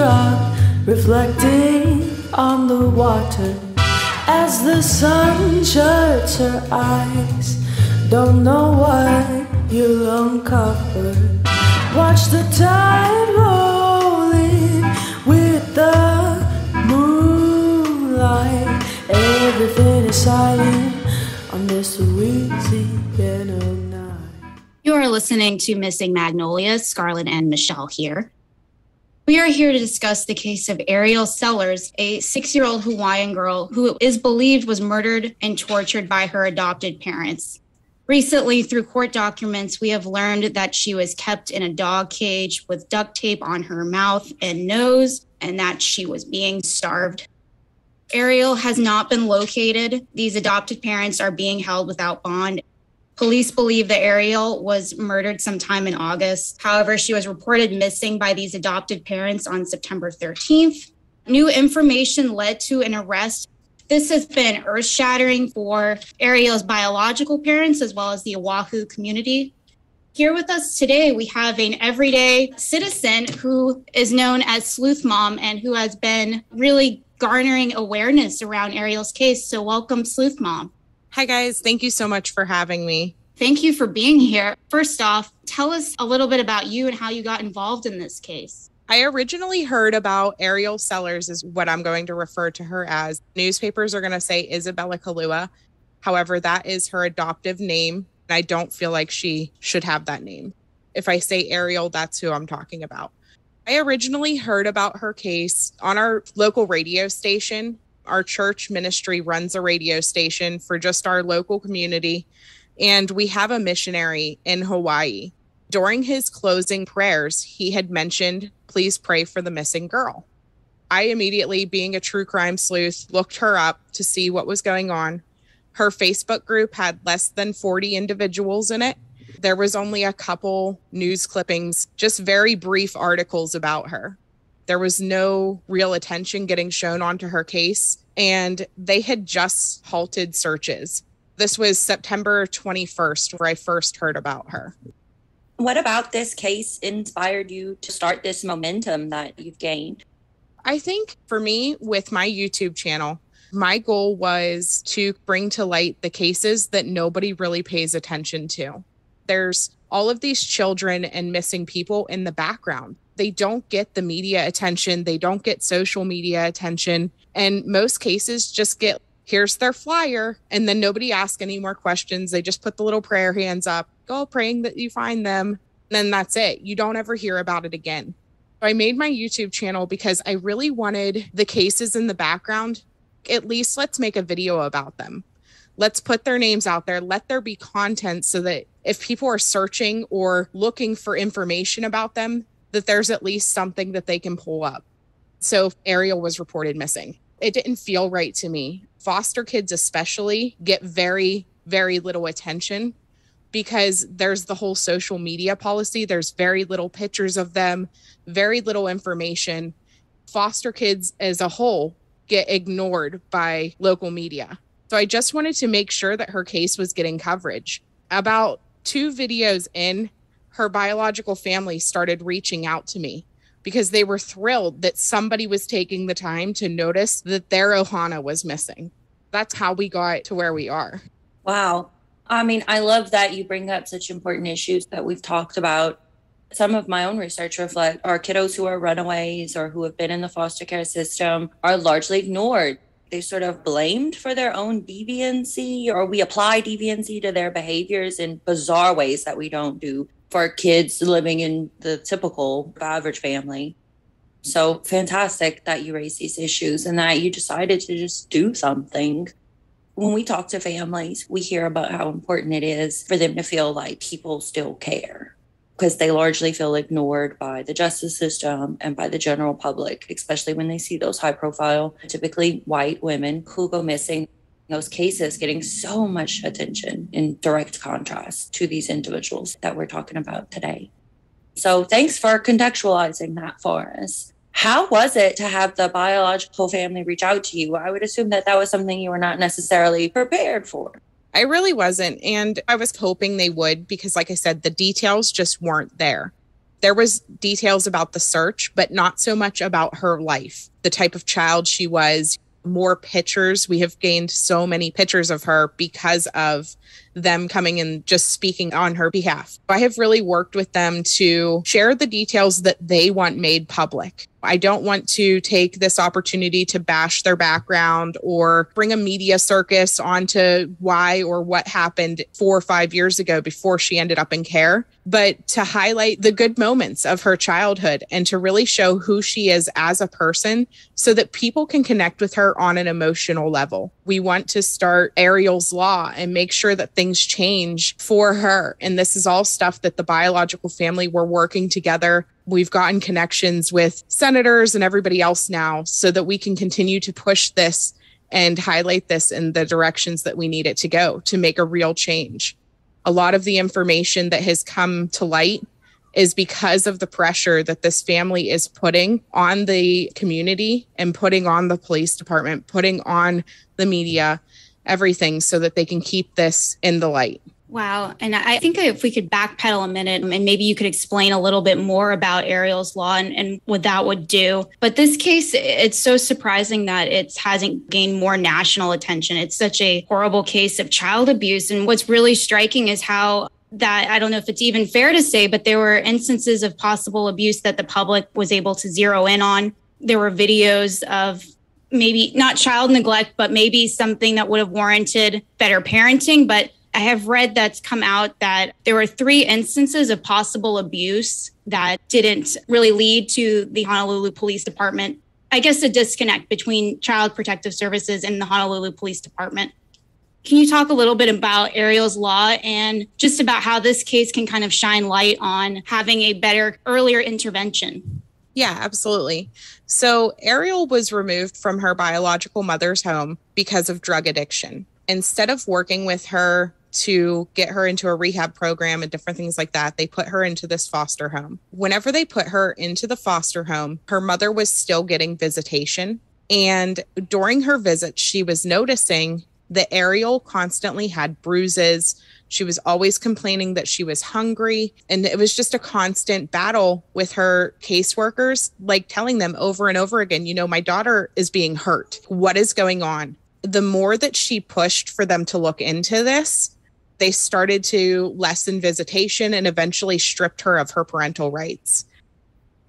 raindrop reflecting on the water as the sun shuts her eyes. Don't know what you'll uncover. Watch the tide roll in with the moonlight. Everything is silent on this Louisiana night. You are listening to Missing Magnolias. Scarlett and Michelle here. We are here to discuss the case of Ariel Sellers, a 6-year-old Hawaiian girl who is believed was murdered and tortured by her adopted parents. Recently, through court documents, we have learned that she was kept in a dog cage with duct tape on her mouth and nose, and that she was being starved. Ariel has not been located. These adopted parents are being held without bond. Police believe that Ariel was murdered sometime in August. However, she was reported missing by these adopted parents on September 13th. New information led to an arrest. This has been earth-shattering for Ariel's biological parents as well as the Oahu community. Here with us today, we have an everyday citizen who is known as Sleuth Mom and who has been really garnering awareness around Ariel's case. So welcome, Sleuth Mom. Hi, guys. Thank you so much for having me. Thank you for being here. First off, tell us a little bit about you and how you got involved in this case. I originally heard about Ariel Sellers, is what I'm going to refer to her as. Newspapers are going to say Isabella Kalua. However, that is her adoptive name. And I don't feel like she should have that name. If I say Ariel, that's who I'm talking about. I originally heard about her case on our local radio station. Our church ministry runs a radio station for just our local community, and we have a missionary in Hawaii. During his closing prayers, he had mentioned, please pray for the missing girl. I immediately, being a true crime sleuth, looked her up to see what was going on. Her Facebook group had less than 40 individuals in it. There was only a couple news clippings, just very brief articles about her. There was no real attention getting shown onto her case, and they had just halted searches. This was September 21st, where I first heard about her. What about this case inspired you to start this momentum that you've gained? I think for me, with my YouTube channel, my goal was to bring to light the cases that nobody really pays attention to. There's all of these children and missing people in the background. They don't get the media attention. They don't get social media attention. And most cases just get, here's their flyer. And then nobody asks any more questions. They just put the little prayer hands up, go praying that you find them. And then that's it. You don't ever hear about it again. So I made my YouTube channel because I really wanted the cases in the background. At least let's make a video about them. Let's put their names out there. Let there be content so that if people are searching or looking for information about them, that there's at least something that they can pull up. So Ariel was reported missing. It didn't feel right to me. Foster kids especially get very, very little attention because there's the whole social media policy. There's very little pictures of them, very little information. Foster kids as a whole get ignored by local media. So I just wanted to make sure that her case was getting coverage. About 2 videos in, her biological family started reaching out to me because they were thrilled that somebody was taking the time to notice that their Ohana was missing. That's how we got to where we are. Wow. I mean, I love that you bring up such important issues that we've talked about. Some of my own research reflect our kiddos who are runaways or who have been in the foster care system are largely ignored. They sort of blamed for their own deviancy, or we apply deviancy to their behaviors in bizarre ways that we don't do for kids living in the typical average family. So fantastic that you raise these issues and that you decided to just do something. When we talk to families, we hear about how important it is for them to feel like people still care, because they largely feel ignored by the justice system and by the general public, especially when they see those high-profile, typically white women who go missing. Those cases getting so much attention in direct contrast to these individuals that we're talking about today. So thanks for contextualizing that for us. How was it to have the biological family reach out to you? I would assume that that was something you were not necessarily prepared for. I really wasn't. And I was hoping they would because, like I said, the details just weren't there. There was details about the search, but not so much about her life, the type of child she was, more pictures. We have gained so many pictures of her because of them coming and just speaking on her behalf. I have really worked with them to share the details that they want made public. I don't want to take this opportunity to bash their background or bring a media circus onto why or what happened 4 or 5 years ago before she ended up in care, but to highlight the good moments of her childhood and to really show who she is as a person so that people can connect with her on an emotional level. We want to start Ariel's Law and make sure that things change for her. And this is all stuff that the biological family were working together. We've gotten connections with senators and everybody else now so that we can continue to push this and highlight this in the directions that we need it to go to make a real change. A lot of the information that has come to light is because of the pressure that this family is putting on the community and putting on the police department, putting on the media, everything so that they can keep this in the light. Wow. And I think if we could backpedal a minute and maybe you could explain a little bit more about Ariel's Law and what that would do. But this case, it's so surprising that it hasn't gained more national attention. It's such a horrible case of child abuse. And what's really striking is how that, I don't know if it's even fair to say, but there were instances of possible abuse that the public was able to zero in on. There were videos of maybe not child neglect, but maybe something that would have warranted better parenting. But I have read that's come out that there were 3 instances of possible abuse that didn't really lead to the Honolulu Police Department. I guess a disconnect between Child Protective Services and the Honolulu Police Department. Can you talk a little bit about Ariel's Law and just about how this case can kind of shine light on having a better earlier intervention? Yeah, absolutely. So Ariel was removed from her biological mother's home because of drug addiction. Instead of working with her to get her into a rehab program and different things like that, they put her into this foster home. Whenever they put her into the foster home, her mother was still getting visitation. And during her visit, she was noticing that Ariel constantly had bruises. She was always complaining that she was hungry. And it was just a constant battle with her caseworkers, like telling them over and over again, my daughter is being hurt. What is going on? The more that she pushed for them to look into this, they started to lessen visitation and eventually stripped her of her parental rights.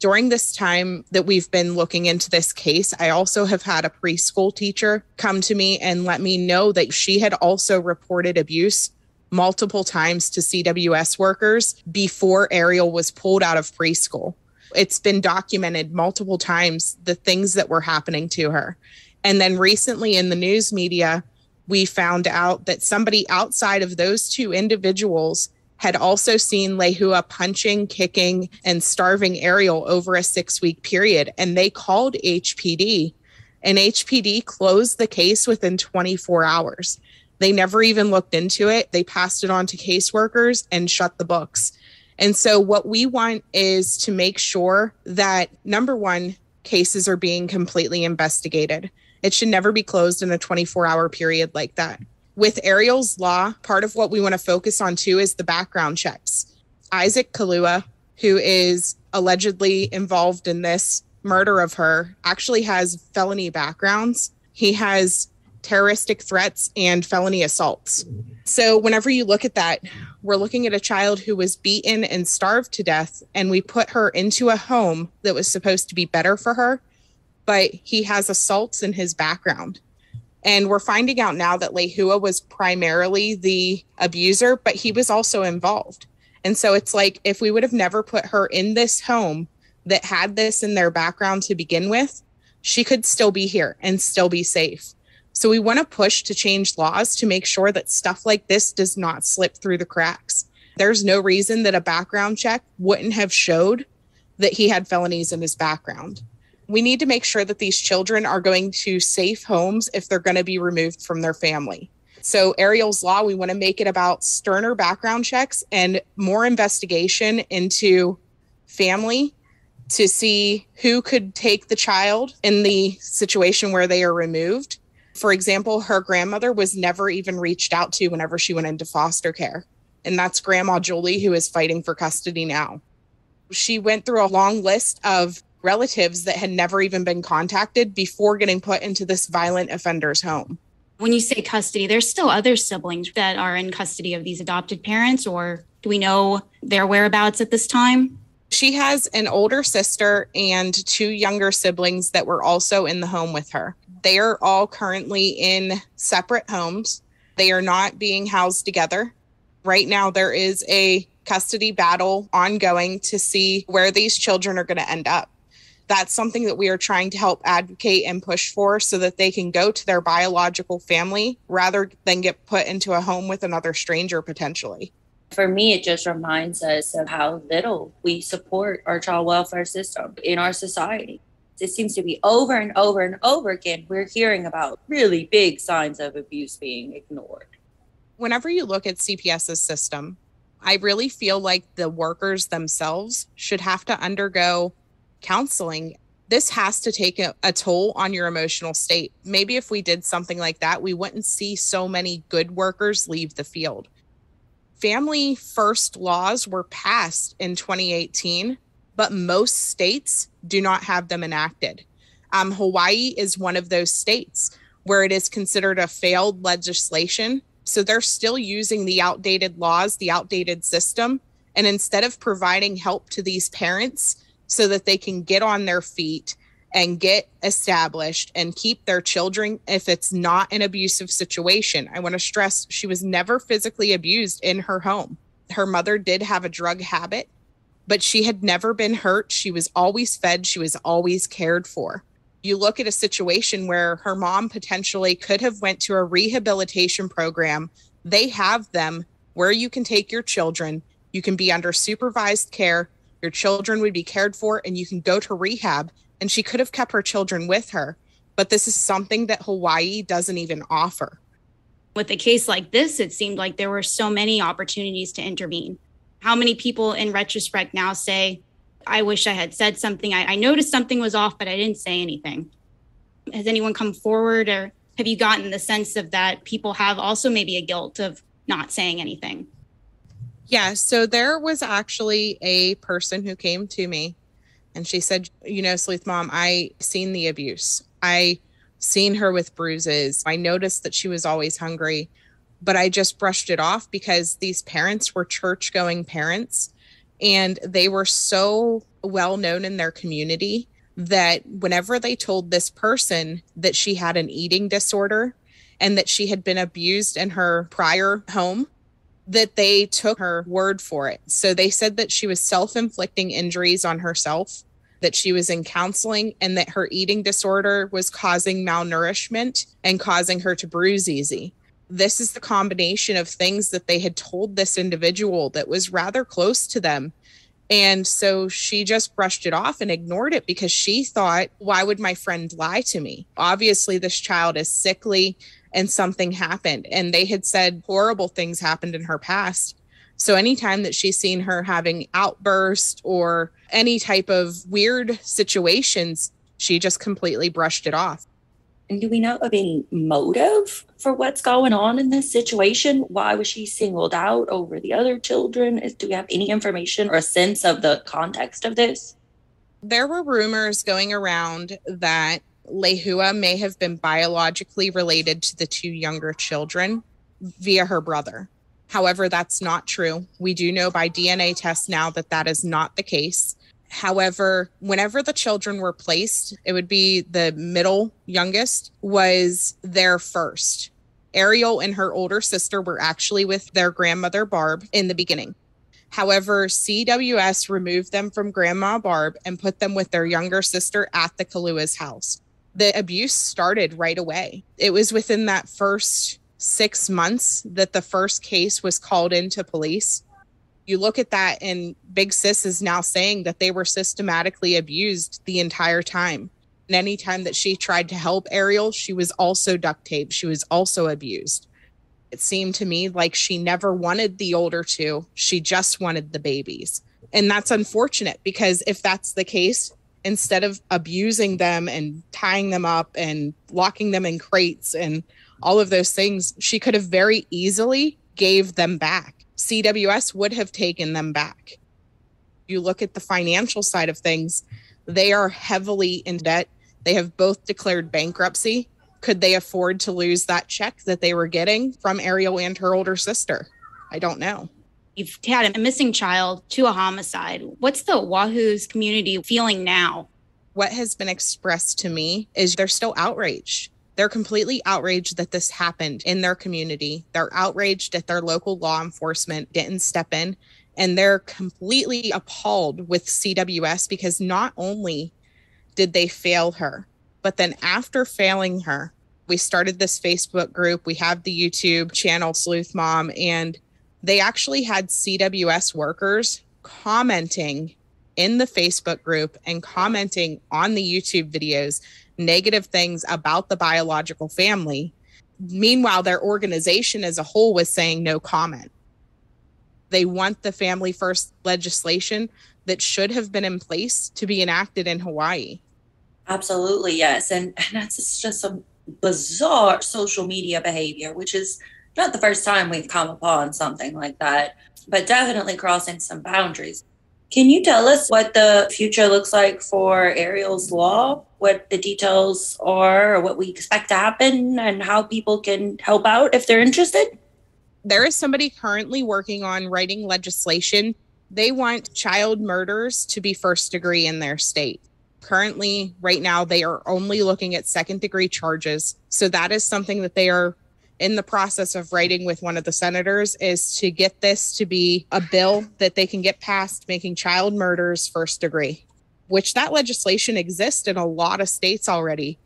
During this time that we've been looking into this case, I also have had a preschool teacher come to me and let me know that she had also reported abuse multiple times to CWS workers before Ariel was pulled out of preschool. It's been documented multiple times, the things that were happening to her. And then recently in the news media, we found out that somebody outside of those 2 individuals had also seen Lehua punching, kicking, and starving Ariel over a 6-week period. And they called HPD, and HPD closed the case within 24 hours. They never even looked into it. They passed it on to caseworkers and shut the books. And so what we want is to make sure that, number one, cases are being completely investigated. It should never be closed in a 24-hour period like that. With Ariel's Law, part of what we want to focus on too is the background checks. Isaac Kalua, who is allegedly involved in this murder of her, actually has felony backgrounds. He has terroristic threats and felony assaults. So whenever you look at that, we're looking at a child who was beaten and starved to death, and we put her into a home that was supposed to be better for her, but he has assaults in his background. And we're finding out now that Lehua was primarily the abuser, but he was also involved. And so it's like, if we would have never put her in this home that had this in their background to begin with, she could still be here and still be safe. So we want to push to change laws to make sure that stuff like this does not slip through the cracks. There's no reason that a background check wouldn't have showed that he had felonies in his background. We need to make sure that these children are going to safe homes if they're going to be removed from their family. So Ariel's Law, we want to make it about sterner background checks and more investigation into family to see who could take the child in the situation where they are removed. For example, her grandmother was never even reached out to whenever she went into foster care. And that's Grandma Julie, who is fighting for custody now. She went through a long list of relatives that had never even been contacted before getting put into this violent offender's home. When you say custody, there's still other siblings that are in custody of these adopted parents, or do we know their whereabouts at this time? She has an older sister and 2 younger siblings that were also in the home with her. They are all currently in separate homes. They are not being housed together. Right now, there is a custody battle ongoing to see where these children are going to end up. That's something that we are trying to help advocate and push for so that they can go to their biological family rather than get put into a home with another stranger potentially. For me, it just reminds us of how little we support our child welfare system in our society. It seems to be over and over and over again, we're hearing about really big signs of abuse being ignored. Whenever you look at CPS's system, I really feel like the workers themselves should have to undergo counseling. This has to take a toll on your emotional state. Maybe if we did something like that, we wouldn't see so many good workers leave the field. Family first laws were passed in 2018, but most states do not have them enacted. Hawaii is one of those states where it is considered a failed legislation. So they're still using the outdated laws, the outdated system. And instead of providing help to these parents so that they can get on their feet and get established and keep their children if it's not an abusive situation. I want to stress she was never physically abused in her home. Her mother did have a drug habit, but she had never been hurt. She was always fed. She was always cared for. You look at a situation where her mom potentially could have went to a rehabilitation program. They have them where you can take your children. You can be under supervised care. Your children would be cared for and you can go to rehab. And she could have kept her children with her. But this is something that Hawaii doesn't even offer. With a case like this, it seemed like there were so many opportunities to intervene. How many people in retrospect now say, I wish I had said something. I noticed something was off, but I didn't say anything. Has anyone come forward, or have you gotten the sense of that people have also maybe a guilt of not saying anything? Yeah, so there was actually a person who came to me and she said, Sleuth Mom, I seen the abuse. I seen her with bruises. I noticed that she was always hungry, but I just brushed it off because these parents were church-going parents and they were so well known in their community that whenever they told this person that she had an eating disorder and that she had been abused in her prior home, that they took her word for it. So they said that she was self-inflicting injuries on herself, that she was in counseling, and that her eating disorder was causing malnourishment and causing her to bruise easy. This is the combination of things that they had told this individual that was rather close to them. And so she just brushed it off and ignored it because she thought, why would my friend lie to me? Obviously, this child is sickly and something happened. And they had said horrible things happened in her past. So anytime that she's seen her having outbursts or any type of weird situations, she just completely brushed it off. And do we know of any motive for what's going on in this situation? Why was she singled out over the other children? Do we have any information or a sense of the context of this? There were rumors going around that Lehua may have been biologically related to the 2 younger children via her brother. However, that's not true. We do know by DNA tests now that that is not the case. However, whenever the children were placed, it would be the middle youngest was there first. Ariel and her older sister were actually with their grandmother, Barb, in the beginning. However, CWS removed them from Grandma Barb and put them with their younger sister at the Kalua's house. The abuse started right away. It was within that first 6 months that the first case was called into police. You look at that and Big Sis is now saying that they were systematically abused the entire time. And anytime that she tried to help Ariel, she was also duct taped. She was also abused. It seemed to me like she never wanted the older 2. She just wanted the babies. And that's unfortunate because if that's the case, instead of abusing them and tying them up and locking them in crates and all of those things, she could have very easily gave them back. CWS would have taken them back. You look at the financial side of things, they are heavily in debt. They have both declared bankruptcy. Could they afford to lose that check that they were getting from Ariel and her older sister? I don't know. You've had a missing child to a homicide. What's the Wahoo's community feeling now? What has been expressed to me is they're still outraged. They're completely outraged that this happened in their community. They're outraged that their local law enforcement didn't step in. And they're completely appalled with CWS because not only did they fail her, but then after failing her, we started this Facebook group. We have the YouTube channel, Sleuth Mom, and they actually had CWS workers commenting in the Facebook group and commenting on the YouTube videos negative things about the biological family. Meanwhile, their organization as a whole was saying no comment. They want the family first legislation that should have been in place to be enacted in Hawaii. Absolutely, yes. And that's just some bizarre social media behavior, which is not the first time we've come upon something like that, but definitely crossing some boundaries. Can you tell us what the future looks like for Ariel's law, what the details are, or what we expect to happen, and how people can help out if they're interested? There is somebody currently working on writing legislation. They want child murders to be first degree in their state. Currently, right now, they are only looking at second degree charges. So that is something that they are in the process of writing with one of the senators, is to get this to be a bill that they can get passed, making child murders first degree, which that legislation exists in a lot of states already.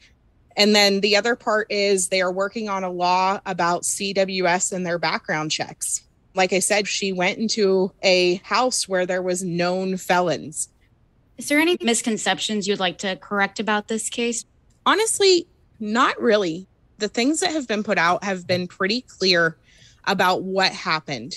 And then the other part is they are working on a law about CWS and their background checks. Like I said, she went into a house where there was known felons. Is there any misconceptions you'd like to correct about this case? Honestly, not really. The things that have been put out have been pretty clear about what happened.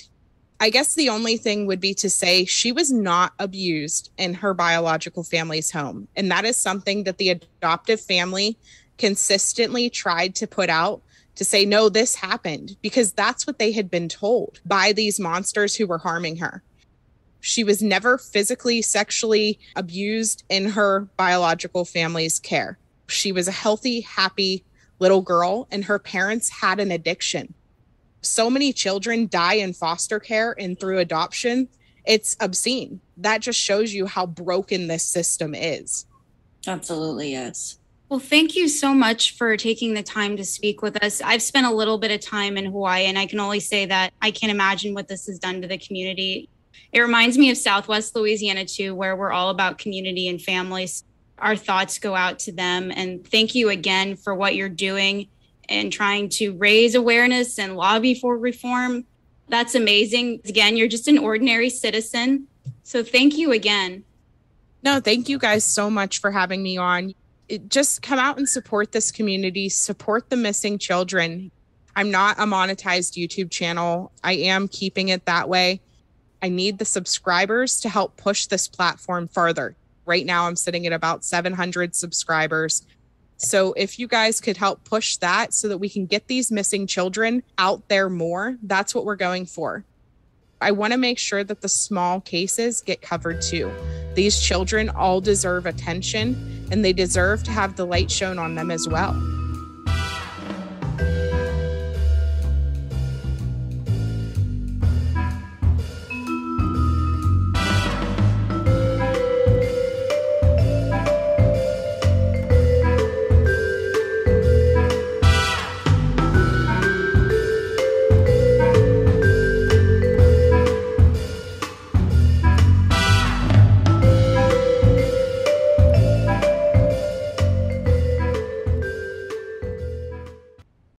I guess the only thing would be to say she was not abused in her biological family's home. And that is something that the adoptive family consistently tried to put out, to say, no, this happened, because that's what they had been told by these monsters who were harming her. She was never physically, sexually abused in her biological family's care. She was a healthy, happy little girl, and her parents had an addiction. So many children die in foster care and through adoption. It's obscene. That just shows you how broken this system is. Absolutely, yes. Well, thank you so much for taking the time to speak with us. I've spent a little bit of time in Hawaii, and I can only say that I can't imagine what this has done to the community. It reminds me of Southwest Louisiana, too, where we're all about community and families. Our thoughts go out to them. And thank you again for what you're doing and trying to raise awareness and lobby for reform. That's amazing. Again, you're just an ordinary citizen. So thank you again. No, thank you guys so much for having me on. Just come out and support this community, support the missing children. I'm not a monetized YouTube channel. I am keeping it that way. I need the subscribers to help push this platform further. Right now, I'm sitting at about 700 subscribers. So if you guys could help push that so that we can get these missing children out there more, that's what we're going for. I want to make sure that the small cases get covered too. These children all deserve attention, and they deserve to have the light shown on them as well.